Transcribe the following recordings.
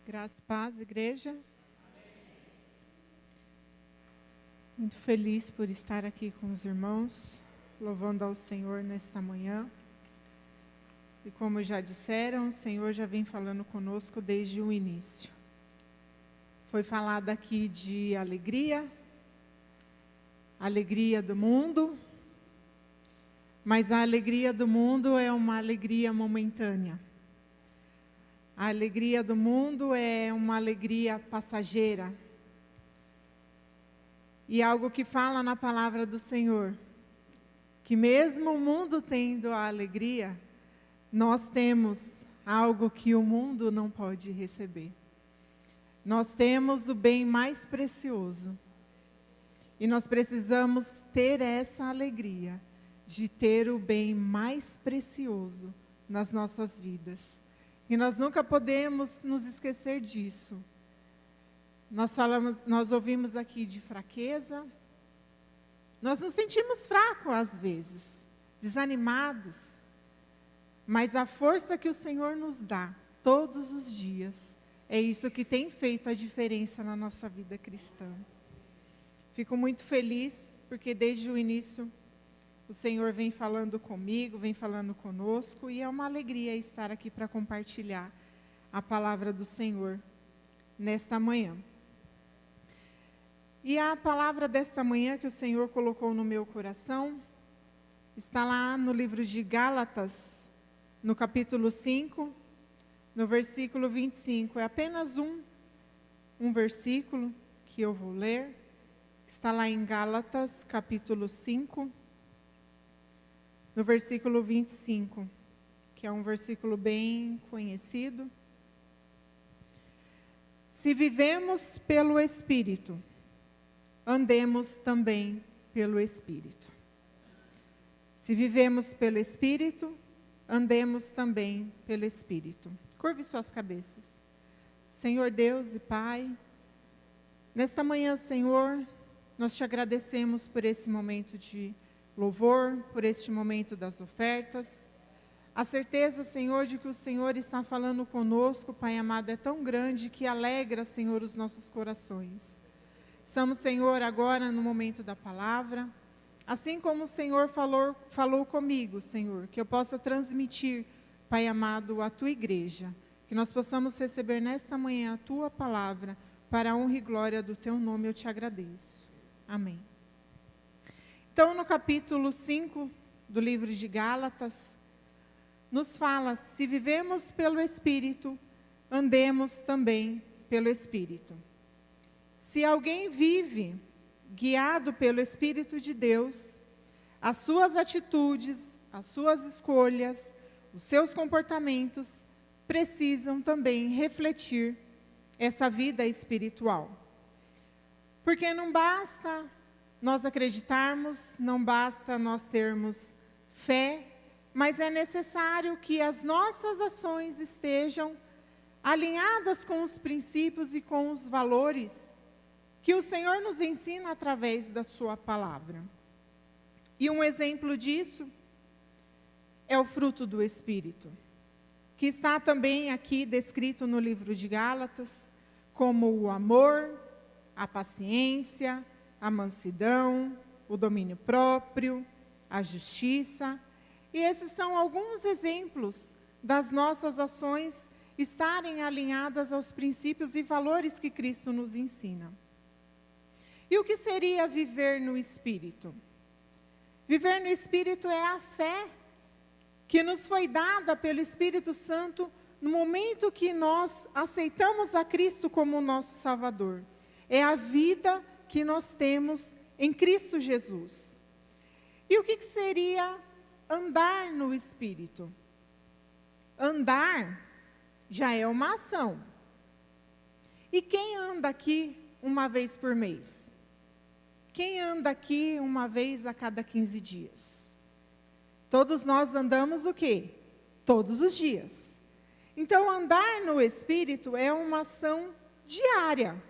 Graça e paz, igreja. Muito feliz por estar aqui com os irmãos, louvando ao Senhor nesta manhã. E como já disseram, o Senhor já vem falando conosco desde o início. Foi falado aqui de alegria do mundo, mas a alegria do mundo é uma alegria momentânea. A alegria do mundo é uma alegria passageira. E algo que fala na palavra do Senhor, que mesmo o mundo tendo a alegria, nós temos algo que o mundo não pode receber. Nós temos o bem mais precioso. E nós precisamos ter essa alegria de ter o bem mais precioso nas nossas vidas. E nós nunca podemos nos esquecer disso. Nós ouvimos aqui de fraqueza. Nós nos sentimos fracos às vezes, desanimados. Mas a força que o Senhor nos dá todos os dias, é isso que tem feito a diferença na nossa vida cristã. Fico muito feliz, porque desde o início o Senhor vem falando comigo, vem falando conosco, e é uma alegria estar aqui para compartilhar a palavra do Senhor nesta manhã. E a palavra desta manhã que o Senhor colocou no meu coração, está lá no livro de Gálatas, no capítulo 5, no versículo 25. É apenas um versículo que eu vou ler. Está lá em Gálatas, capítulo 5, no versículo 25, que é um versículo bem conhecido. Se vivemos pelo Espírito, andemos também pelo Espírito. Se vivemos pelo Espírito, andemos também pelo Espírito. Curve suas cabeças. Senhor Deus e Pai, nesta manhã, Senhor, nós te agradecemos por esse momento de louvor, por este momento das ofertas. A certeza, Senhor, de que o Senhor está falando conosco, Pai amado, é tão grande que alegra, Senhor, os nossos corações. Estamos, Senhor, agora no momento da palavra. Assim como o Senhor falou comigo, Senhor, que eu possa transmitir, Pai amado, a Tua igreja. Que nós possamos receber nesta manhã a Tua palavra, para a honra e glória do Teu nome, eu te agradeço. Amém. Então, no capítulo 5 do livro de Gálatas, nos fala: se vivemos pelo Espírito, andemos também pelo Espírito. Se alguém vive guiado pelo Espírito de Deus, as suas atitudes, as suas escolhas, os seus comportamentos precisam também refletir essa vida espiritual. Porque não basta nós acreditarmos, não basta nós termos fé, mas é necessário que as nossas ações estejam alinhadas com os princípios e com os valores que o Senhor nos ensina através da sua palavra. E um exemplo disso é o fruto do Espírito, que está também aqui descrito no livro de Gálatas, como o amor, a paciência, a mansidão, o domínio próprio, a justiça. E esses são alguns exemplos das nossas ações estarem alinhadas aos princípios e valores que Cristo nos ensina. E o que seria viver no Espírito? Viver no Espírito é a fé que nos foi dada pelo Espírito Santo no momento que nós aceitamos a Cristo como nosso Salvador. É a vida que nós temos em Cristo Jesus. E o que seria andar no Espírito? Andar já é uma ação. E quem anda aqui uma vez por mês? Quem anda aqui uma vez a cada 15 dias? Todos nós andamos o quê? Todos os dias. Então, andar no Espírito é uma ação diária,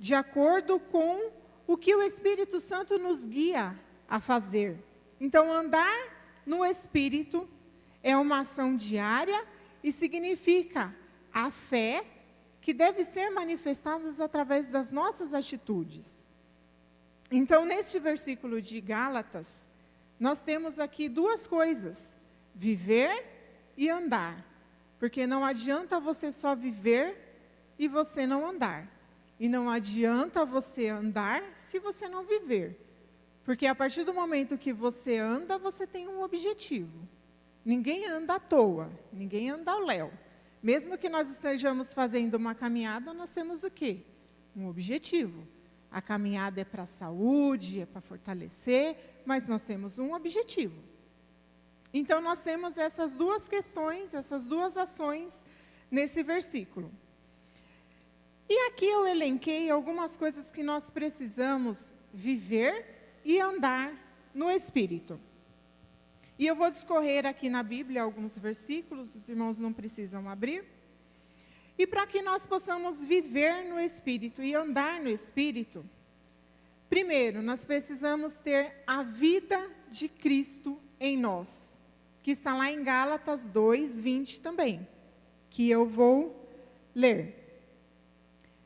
de acordo com o que o Espírito Santo nos guia a fazer. Então, andar no Espírito é uma ação diária e significa a fé que devem ser manifestadas através das nossas atitudes. Então, neste versículo de Gálatas, nós temos aqui duas coisas: viver e andar. Porque não adianta você só viver e você não andar. E não adianta você andar se você não viver. Porque a partir do momento que você anda, você tem um objetivo. Ninguém anda à toa, ninguém anda ao léu. Mesmo que nós estejamos fazendo uma caminhada, nós temos o quê? Um objetivo. A caminhada é para a saúde, é para fortalecer, mas nós temos um objetivo. Então, nós temos essas duas questões, essas duas ações nesse versículo. E aqui eu elenquei algumas coisas que nós precisamos viver e andar no Espírito. E eu vou discorrer aqui na Bíblia alguns versículos, os irmãos não precisam abrir. E para que nós possamos viver no Espírito e andar no Espírito, primeiro, nós precisamos ter a vida de Cristo em nós, que está lá em Gálatas 2:20 também, que eu vou ler.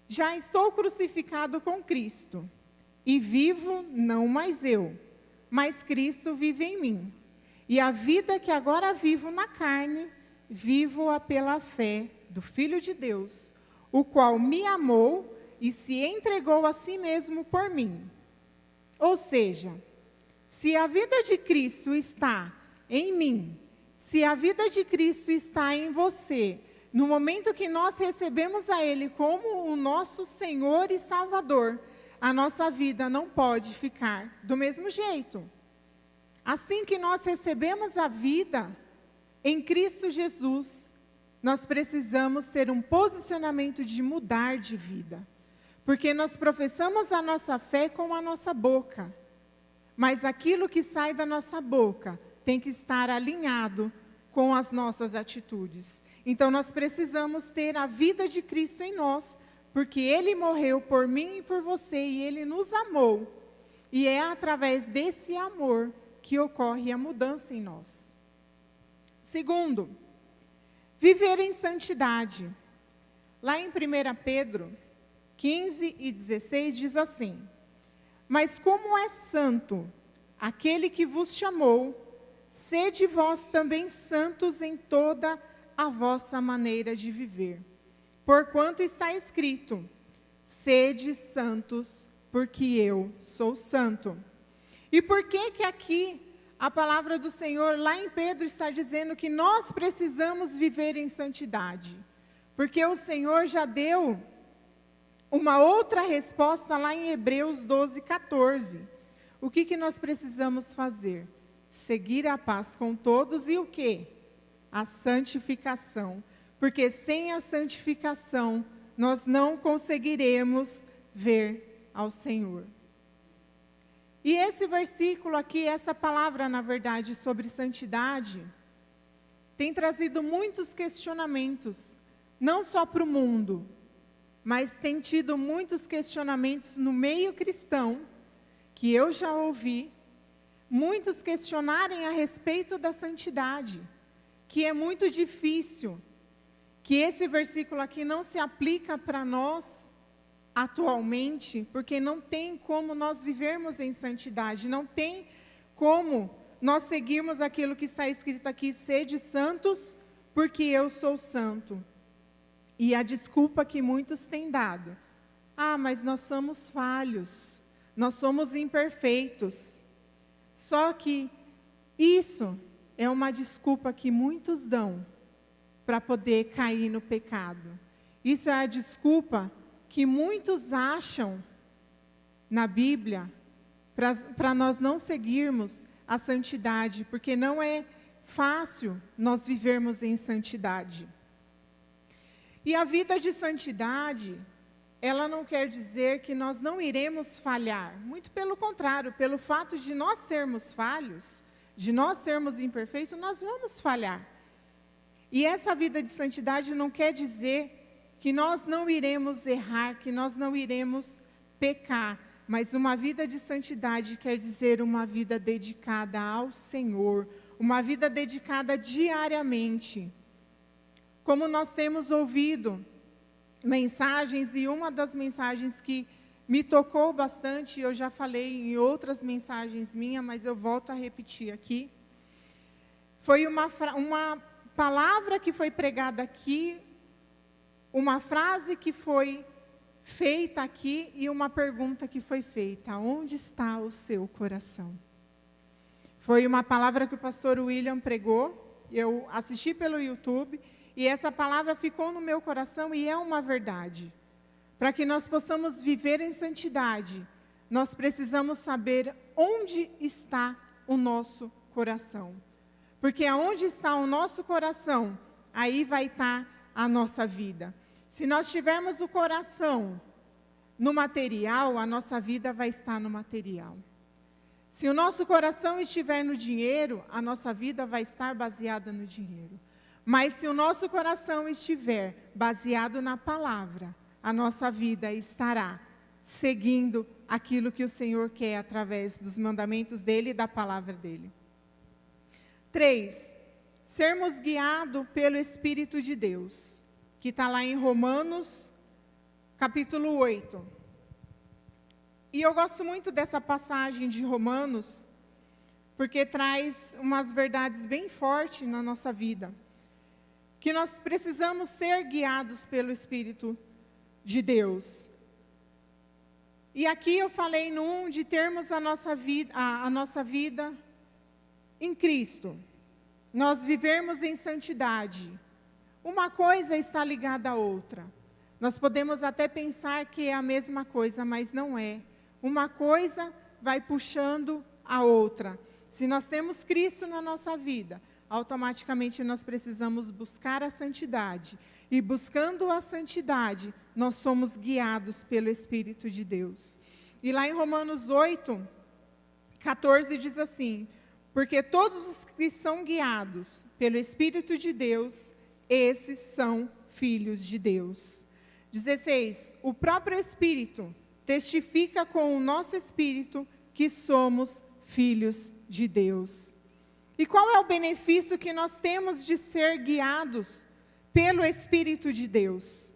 Já estou crucificado com Cristo, e vivo não mais eu, mas Cristo vive em mim. E a vida que agora vivo na carne, vivo-a pela fé do Filho de Deus, o qual me amou e se entregou a si mesmo por mim. Ou seja, se a vida de Cristo está em mim, se a vida de Cristo está em você, no momento que nós recebemos a Ele como o nosso Senhor e Salvador, a nossa vida não pode ficar do mesmo jeito. Assim que nós recebemos a vida em Cristo Jesus, nós precisamos ter um posicionamento de mudar de vida. Porque nós professamos a nossa fé com a nossa boca, mas aquilo que sai da nossa boca tem que estar alinhado com as nossas atitudes. Então nós precisamos ter a vida de Cristo em nós, porque Ele morreu por mim e por você, e Ele nos amou. E é através desse amor que ocorre a mudança em nós. Segundo, viver em santidade. Lá em 1 Pedro 15:16 diz assim: mas como é santo aquele que vos chamou, sede vós também santos em toda a vossa maneira de viver. Porquanto está escrito: sede santos, porque eu sou santo. E por que aqui a palavra do Senhor, lá em Pedro, está dizendo que nós precisamos viver em santidade? Porque o Senhor já deu uma outra resposta lá em Hebreus 12:14. O que nós precisamos fazer? Seguir a paz com todos e o quê? A santificação. Porque sem a santificação, nós não conseguiremos ver ao Senhor. E esse versículo aqui, essa palavra, na verdade, sobre santidade, tem trazido muitos questionamentos, não só para o mundo, mas tem tido muitos questionamentos no meio cristão, que eu já ouvi, muitos questionarem a respeito da santidade, que é muito difícil, que esse versículo aqui não se aplica para nós atualmente, porque não tem como nós vivermos em santidade, não tem como nós seguirmos aquilo que está escrito aqui: sede santos, porque eu sou santo. E a desculpa que muitos têm dado: ah, mas nós somos falhos, nós somos imperfeitos. Só que isso é uma desculpa que muitos dão para poder cair no pecado. Isso é a desculpa que muitos acham na Bíblia para nós não seguirmos a santidade, porque não é fácil nós vivermos em santidade. E a vida de santidade, ela não quer dizer que nós não iremos falhar. Muito pelo contrário, pelo fato de nós sermos falhos, de nós sermos imperfeitos, nós vamos falhar. E essa vida de santidade não quer dizer que nós não iremos errar, que nós não iremos pecar, mas uma vida de santidade quer dizer uma vida dedicada ao Senhor, uma vida dedicada diariamente. Como nós temos ouvido mensagens, e uma das mensagens que me tocou bastante, eu já falei em outras mensagens minhas, mas eu volto a repetir aqui, foi uma palavra que foi pregada aqui, uma frase que foi feita aqui e uma pergunta que foi feita: onde está o seu coração? Foi uma palavra que o pastor William pregou, eu assisti pelo YouTube, e essa palavra ficou no meu coração e é uma verdade. Para que nós possamos viver em santidade, nós precisamos saber onde está o nosso coração. Porque aonde está o nosso coração, aí vai estar a nossa vida. Se nós tivermos o coração no material, a nossa vida vai estar no material. Se o nosso coração estiver no dinheiro, a nossa vida vai estar baseada no dinheiro. Mas se o nosso coração estiver baseado na palavra, a nossa vida estará seguindo aquilo que o Senhor quer através dos mandamentos dEle e da palavra dEle. 3. Sermos guiados pelo Espírito de Deus, que está lá em Romanos, capítulo 8. E eu gosto muito dessa passagem de Romanos, porque traz umas verdades bem fortes na nossa vida, que nós precisamos ser guiados pelo Espírito de Deus. E aqui eu falei de termos a nossa vida em Cristo, nós vivermos em santidade. Uma coisa está ligada à outra. Nós podemos até pensar que é a mesma coisa, mas não é. Uma coisa vai puxando a outra. Se nós temos Cristo na nossa vida, automaticamente nós precisamos buscar a santidade. E buscando a santidade, nós somos guiados pelo Espírito de Deus. E lá em Romanos 8, 14 diz assim: porque todos os que são guiados pelo Espírito de Deus, esses são filhos de Deus. 16, o próprio Espírito testifica com o nosso Espírito que somos filhos de Deus. E qual é o benefício que nós temos de ser guiados pelo Espírito de Deus?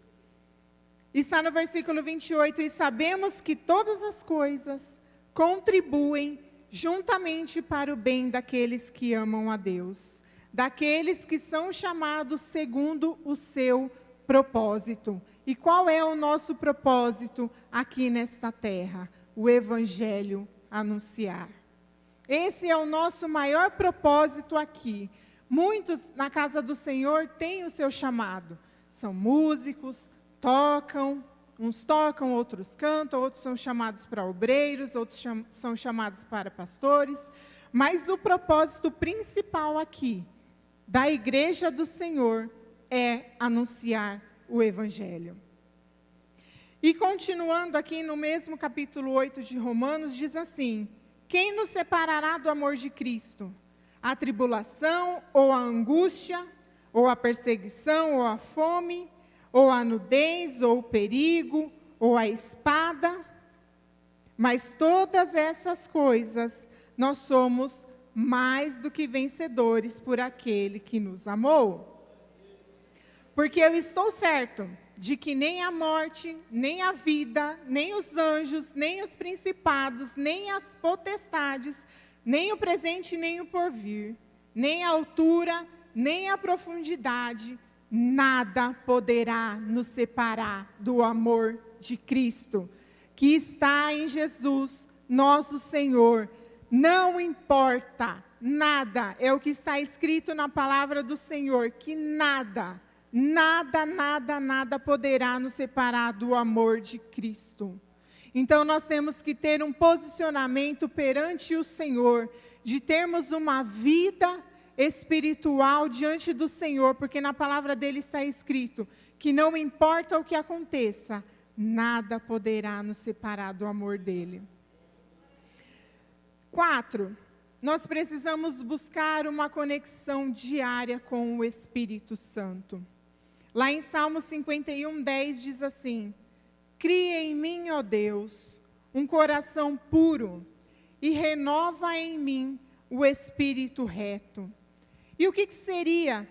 Está no versículo 28, e sabemos que todas as coisas contribuem juntamente para o bem daqueles que amam a Deus, daqueles que são chamados segundo o seu propósito. E qual é o nosso propósito aqui nesta terra? O Evangelho anunciar. Esse é o nosso maior propósito aqui. Muitos na casa do Senhor têm o seu chamado. São músicos, tocam, uns tocam, outros cantam, outros são chamados para obreiros, outros são chamados para pastores. Mas o propósito principal aqui, da igreja do Senhor, é anunciar o Evangelho. E continuando aqui no mesmo capítulo 8 de Romanos, diz assim: quem nos separará do amor de Cristo? A tribulação, ou a angústia, ou a perseguição, ou a fome, ou a nudez, ou o perigo, ou a espada? Mas todas essas coisas, nós somos mais do que vencedores por aquele que nos amou. Porque eu estou certo de que nem a morte, nem a vida, nem os anjos, nem os principados, nem as potestades, nem o presente, nem o porvir, nem a altura, nem a profundidade, nada poderá nos separar do amor de Cristo, que está em Jesus, nosso Senhor. Não importa, nada, é o que está escrito na palavra do Senhor, que nada poderá nos separar do amor de Cristo. Então nós temos que ter um posicionamento perante o Senhor, de termos uma vida espiritual diante do Senhor, porque na palavra dele está escrito que não importa o que aconteça, nada poderá nos separar do amor dele. 4, nós precisamos buscar uma conexão diária com o Espírito Santo. Lá em Salmo 51, 10 diz assim: cria em mim, ó Deus, um coração puro e renova em mim o espírito reto. E o que seria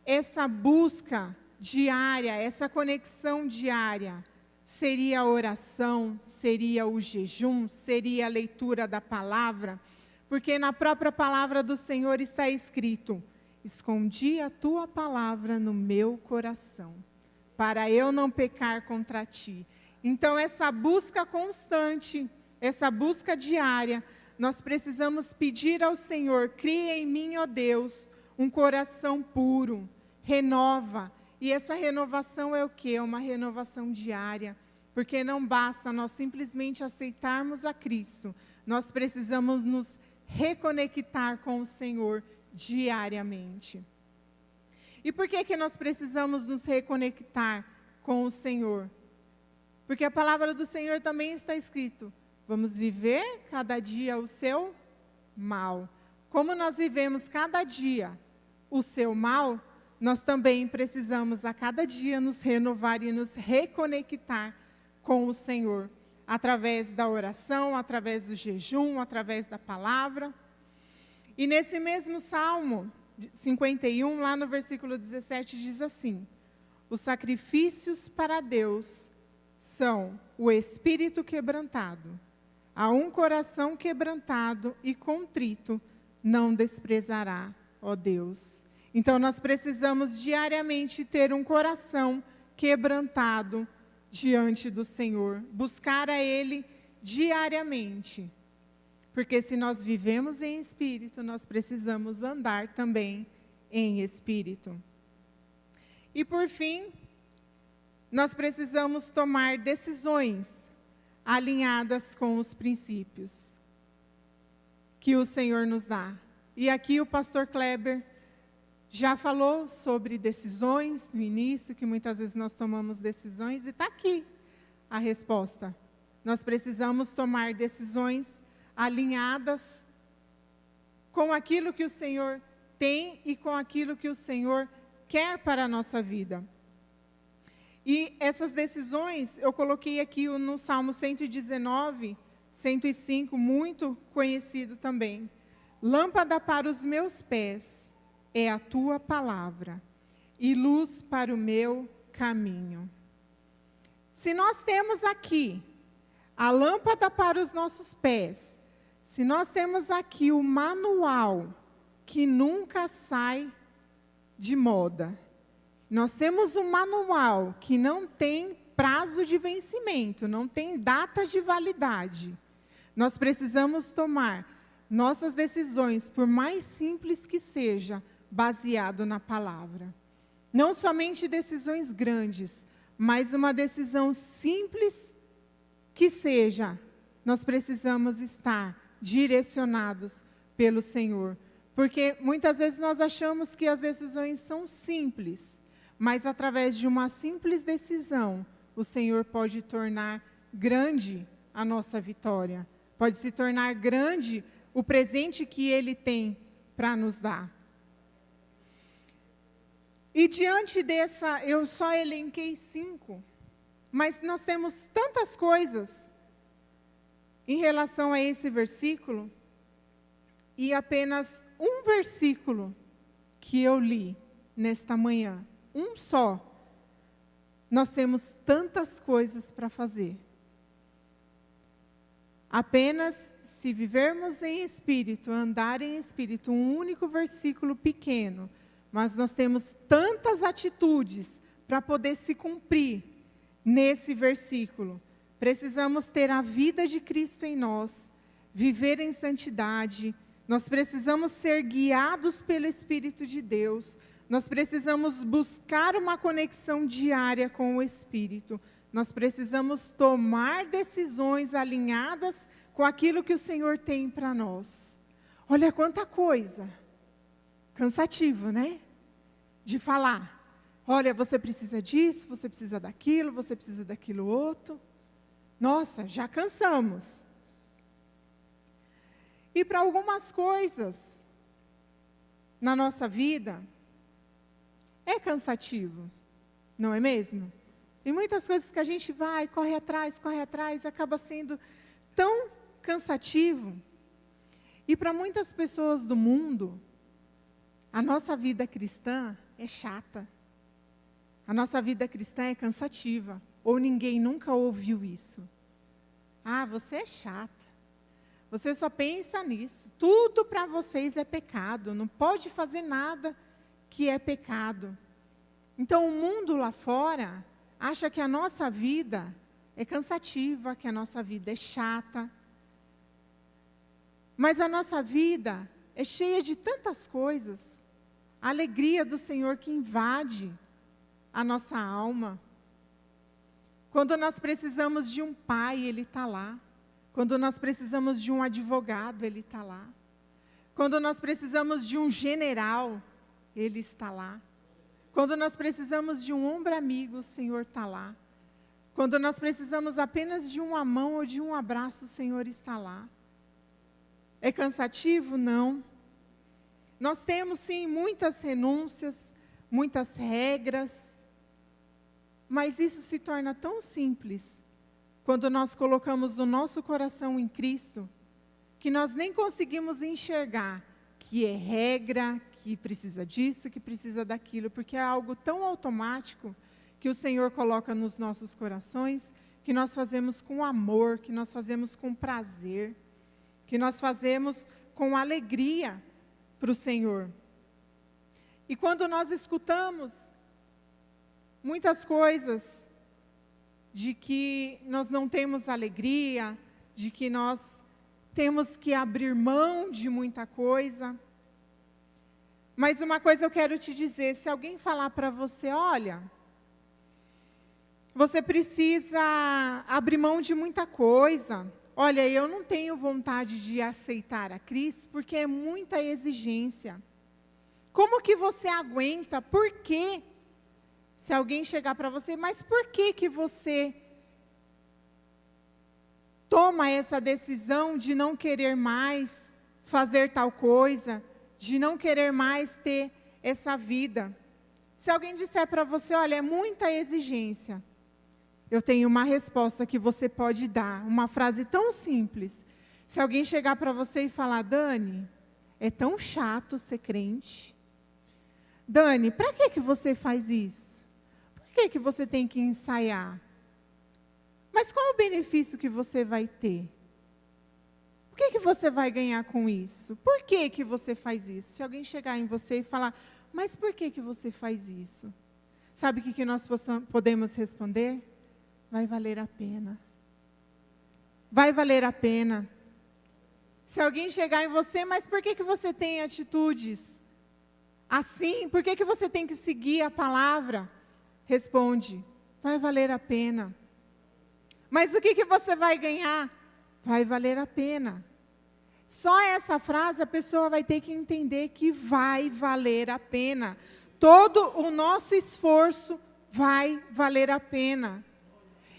essa busca diária, essa conexão diária, seria a oração, seria o jejum, seria a leitura da palavra, porque na própria palavra do Senhor está escrito: escondi a tua palavra no meu coração, para eu não pecar contra ti. Então, essa busca constante, essa busca diária, nós precisamos pedir ao Senhor: cria em mim, ó Deus, um coração puro, renova. E essa renovação é o quê? É uma renovação diária, porque não basta nós simplesmente aceitarmos a Cristo, nós precisamos nos reconectar com o Senhor diariamente. E por que nós precisamos nos reconectar com o Senhor? Porque a palavra do Senhor também está escrito: vamos viver cada dia o seu mal. Como nós vivemos cada dia o seu mal, nós também precisamos a cada dia nos renovar e nos reconectar com o Senhor, através da oração, através do jejum, através da palavra. E nesse mesmo Salmo 51, lá no versículo 17, diz assim: os sacrifícios para Deus são o espírito quebrantado, a um coração quebrantado e contrito não desprezará, ó Deus. Então nós precisamos diariamente ter um coração quebrantado diante do Senhor, buscar a Ele diariamente. Porque se nós vivemos em espírito, nós precisamos andar também em espírito. E por fim, nós precisamos tomar decisões alinhadas com os princípios que o Senhor nos dá. E aqui o pastor Kleber já falou sobre decisões no início, que muitas vezes nós tomamos decisões, e está aqui a resposta. Nós precisamos tomar decisões alinhadas com aquilo que o Senhor tem e com aquilo que o Senhor quer para a nossa vida. E essas decisões, eu coloquei aqui no Salmo 119, 105, muito conhecido também. Lâmpada para os meus pés é a tua palavra, e luz para o meu caminho. Se nós temos aqui a lâmpada para os nossos pés, se nós temos aqui o manual que nunca sai de moda, nós temos um manual que não tem prazo de vencimento, não tem data de validade, nós precisamos tomar nossas decisões, por mais simples que seja, baseado na palavra. Não somente decisões grandes, mas uma decisão simples que seja, nós precisamos estar direcionados pelo Senhor. Porque muitas vezes nós achamos que as decisões são simples, mas através de uma simples decisão, o Senhor pode tornar grande a nossa vitória. Pode se tornar grande o presente que Ele tem para nos dar. E diante dessa, eu só elenquei 5, mas nós temos tantas coisas em relação a esse versículo, e apenas um versículo que eu li nesta manhã, um só, nós temos tantas coisas para fazer. Apenas se vivermos em espírito, andar em espírito, um único versículo pequeno, mas nós temos tantas atitudes para poder se cumprir nesse versículo. Precisamos ter a vida de Cristo em nós, viver em santidade, nós precisamos ser guiados pelo Espírito de Deus, nós precisamos buscar uma conexão diária com o Espírito, nós precisamos tomar decisões alinhadas com aquilo que o Senhor tem para nós. Olha quanta coisa! Cansativo, né? De falar. Olha, você precisa disso, você precisa daquilo outro. Nossa, já cansamos. E para algumas coisas na nossa vida, é cansativo, não é mesmo? E muitas coisas que a gente vai, corre atrás, acaba sendo tão cansativo. E para muitas pessoas do mundo, a nossa vida cristã é chata. A nossa vida cristã é cansativa. Ou ninguém nunca ouviu isso? Ah, você é chata. Você só pensa nisso. Tudo para vocês é pecado. Não pode fazer nada que é pecado. Então, o mundo lá fora acha que a nossa vida é cansativa, que a nossa vida é chata. Mas a nossa vida é cheia de tantas coisas. A alegria do Senhor que invade a nossa alma. Quando nós precisamos de um pai, Ele está lá. Quando nós precisamos de um advogado, Ele está lá. Quando nós precisamos de um general, Ele está lá. Quando nós precisamos de um ombro amigo, o Senhor está lá. Quando nós precisamos apenas de uma mão ou de um abraço, o Senhor está lá. É cansativo? Não. Nós temos, sim, muitas renúncias, muitas regras, mas isso se torna tão simples quando nós colocamos o nosso coração em Cristo, que nós nem conseguimos enxergar que é regra, que precisa disso, que precisa daquilo, porque é algo tão automático que o Senhor coloca nos nossos corações, que nós fazemos com amor, que nós fazemos com prazer, que nós fazemos com alegria para o Senhor. E quando nós escutamos muitas coisas de que nós não temos alegria, de que nós temos que abrir mão de muita coisa. Mas uma coisa eu quero te dizer, se alguém falar para você, olha, você precisa abrir mão de muita coisa. Olha, eu não tenho vontade de aceitar a Cristo porque é muita exigência. Como que você aguenta? Por quê? Se alguém chegar para você, mas por que você toma essa decisão de não querer mais fazer tal coisa, de não querer mais ter essa vida? Se alguém disser para você, olha, é muita exigência, eu tenho uma resposta que você pode dar, uma frase tão simples. Se alguém chegar para você e falar, Dani, é tão chato ser crente. Dani, para que você faz isso? Por que você tem que ensaiar? Mas qual o benefício que você vai ter? O que você vai ganhar com isso? Por que você faz isso? Se alguém chegar em você e falar, mas por que você faz isso? Sabe o que nós podemos responder? Vai valer a pena. Vai valer a pena. Se alguém chegar em você, mas por que você tem atitudes assim? Por que você tem que seguir a palavra? Responde, vai valer a pena. Mas o que você vai ganhar? Vai valer a pena. Só essa frase a pessoa vai ter que entender que vai valer a pena. Todo o nosso esforço vai valer a pena.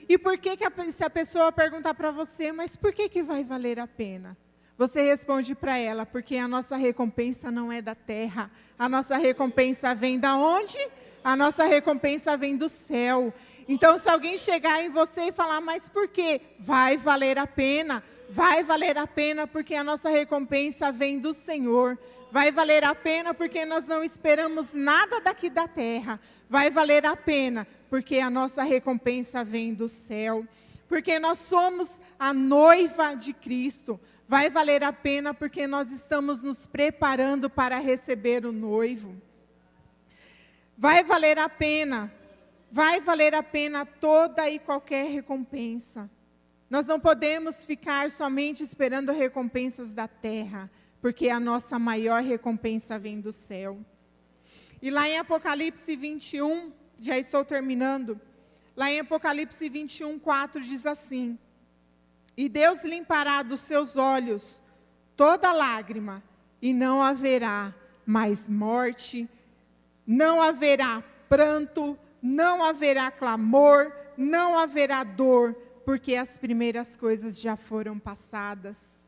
E por que se a pessoa perguntar para você, mas por que vai valer a pena? Você responde para ela, porque a nossa recompensa não é da terra. A nossa recompensa vem da onde? A nossa recompensa vem do céu. Então, se alguém chegar em você e falar, mas por quê? Vai valer a pena. Vai valer a pena porque a nossa recompensa vem do Senhor. Vai valer a pena porque nós não esperamos nada daqui da terra. Vai valer a pena porque a nossa recompensa vem do céu. Porque nós somos a noiva de Cristo. Vai valer a pena porque nós estamos nos preparando para receber o noivo. Vai valer a pena toda e qualquer recompensa. Nós não podemos ficar somente esperando recompensas da terra, porque a nossa maior recompensa vem do céu. E lá em Apocalipse 21, já estou terminando, lá em Apocalipse 21, 4 diz assim, e Deus limpará dos seus olhos toda lágrima, e não haverá mais morte, não haverá pranto, não haverá clamor, não haverá dor, porque as primeiras coisas já foram passadas.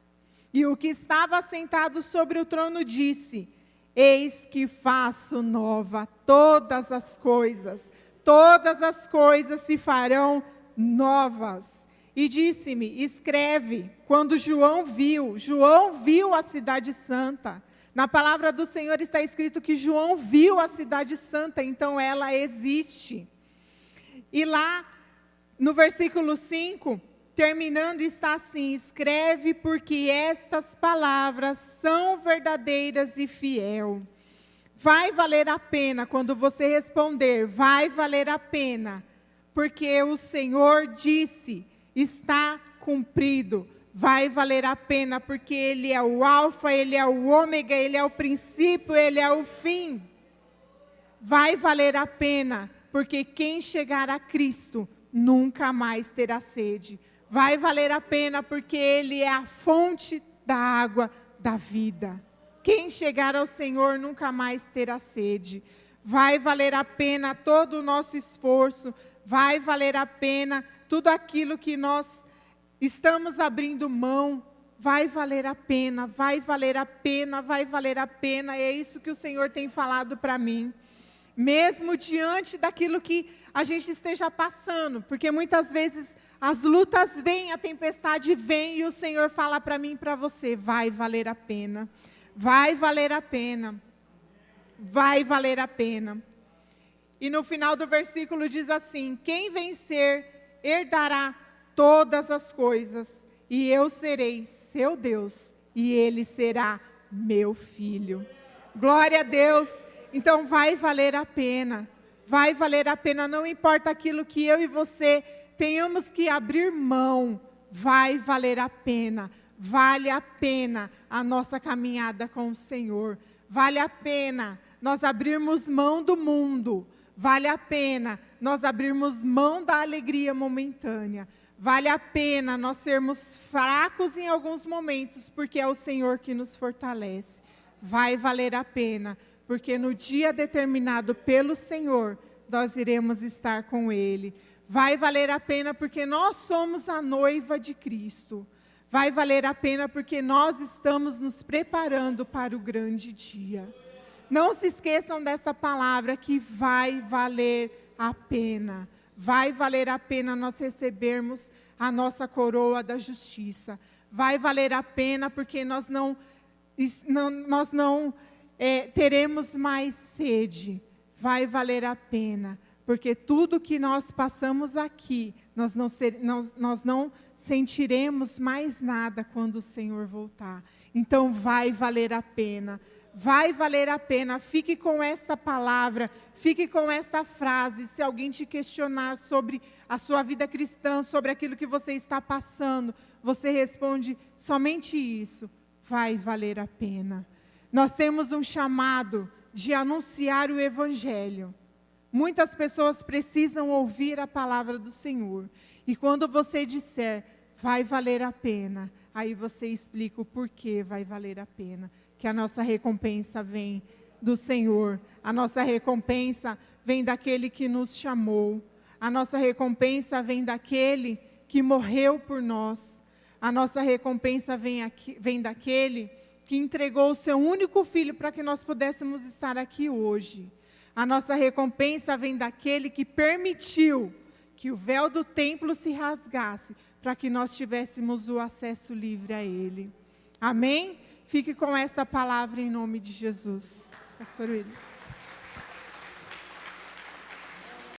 E o que estava sentado sobre o trono disse, eis que faço nova todas as coisas se farão novas. E disse-me, escreve, quando João viu a cidade santa, Na palavra do Senhor está escrito que João viu a cidade santa, então ela existe. E lá, no versículo 5, terminando, está assim: escreve porque estas palavras são verdadeiras e fiel. Vai valer a pena quando você responder, vai valer a pena, porque o Senhor disse, está cumprido. Vai valer a pena, porque Ele é o alfa, Ele é o ômega, Ele é o princípio, Ele é o fim. Vai valer a pena, porque quem chegar a Cristo nunca mais terá sede. Vai valer a pena, porque Ele é a fonte da água da vida. Quem chegar ao Senhor nunca mais terá sede. Vai valer a pena todo o nosso esforço, vai valer a pena tudo aquilo que nós estamos abrindo mão, vai valer a pena, vai valer a pena, vai valer a pena. É isso que o Senhor tem falado para mim. Mesmo diante daquilo que a gente esteja passando, porque muitas vezes as lutas vêm, a tempestade vem, e o Senhor fala para mim e para você, vai valer a pena, vai valer a pena, vai valer a pena. E no final do versículo diz assim: quem vencer herdará todas as coisas, e eu serei seu Deus, e ele será meu filho. Glória a Deus. Então vai valer a pena, vai valer a pena, não importa aquilo que eu e você tenhamos que abrir mão, vai valer a pena, vale a pena a nossa caminhada com o Senhor, vale a pena nós abrirmos mão do mundo, vale a pena nós abrirmos mão da alegria momentânea, vale a pena nós sermos fracos em alguns momentos, porque é o Senhor que nos fortalece. Vai valer a pena, porque no dia determinado pelo Senhor, nós iremos estar com Ele. Vai valer a pena, porque nós somos a noiva de Cristo. Vai valer a pena, porque nós estamos nos preparando para o grande dia. Não se esqueçam dessa palavra, que vai valer a pena. Vai valer a pena nós recebermos a nossa coroa da justiça. Vai valer a pena, porque nós não teremos mais sede. Vai valer a pena, porque tudo que nós passamos aqui, nós não sentiremos mais nada quando o Senhor voltar. Então vai valer a pena. Vai valer a pena. Fique com esta palavra, fique com esta frase. Se alguém te questionar sobre a sua vida cristã, sobre aquilo que você está passando, você responde somente isso: vai valer a pena. Nós temos um chamado de anunciar o Evangelho. Muitas pessoas precisam ouvir a palavra do Senhor. E quando você disser, vai valer a pena, aí você explica o porquê vai valer a pena. Que a nossa recompensa vem do Senhor. A nossa recompensa vem daquele que nos chamou. A nossa recompensa vem daquele que morreu por nós. A nossa recompensa vem daquele que entregou o seu único filho para que nós pudéssemos estar aqui hoje. A nossa recompensa vem daquele que permitiu que o véu do templo se rasgasse para que nós tivéssemos o acesso livre a Ele. Amém? Fique com esta palavra em nome de Jesus. Pastor William.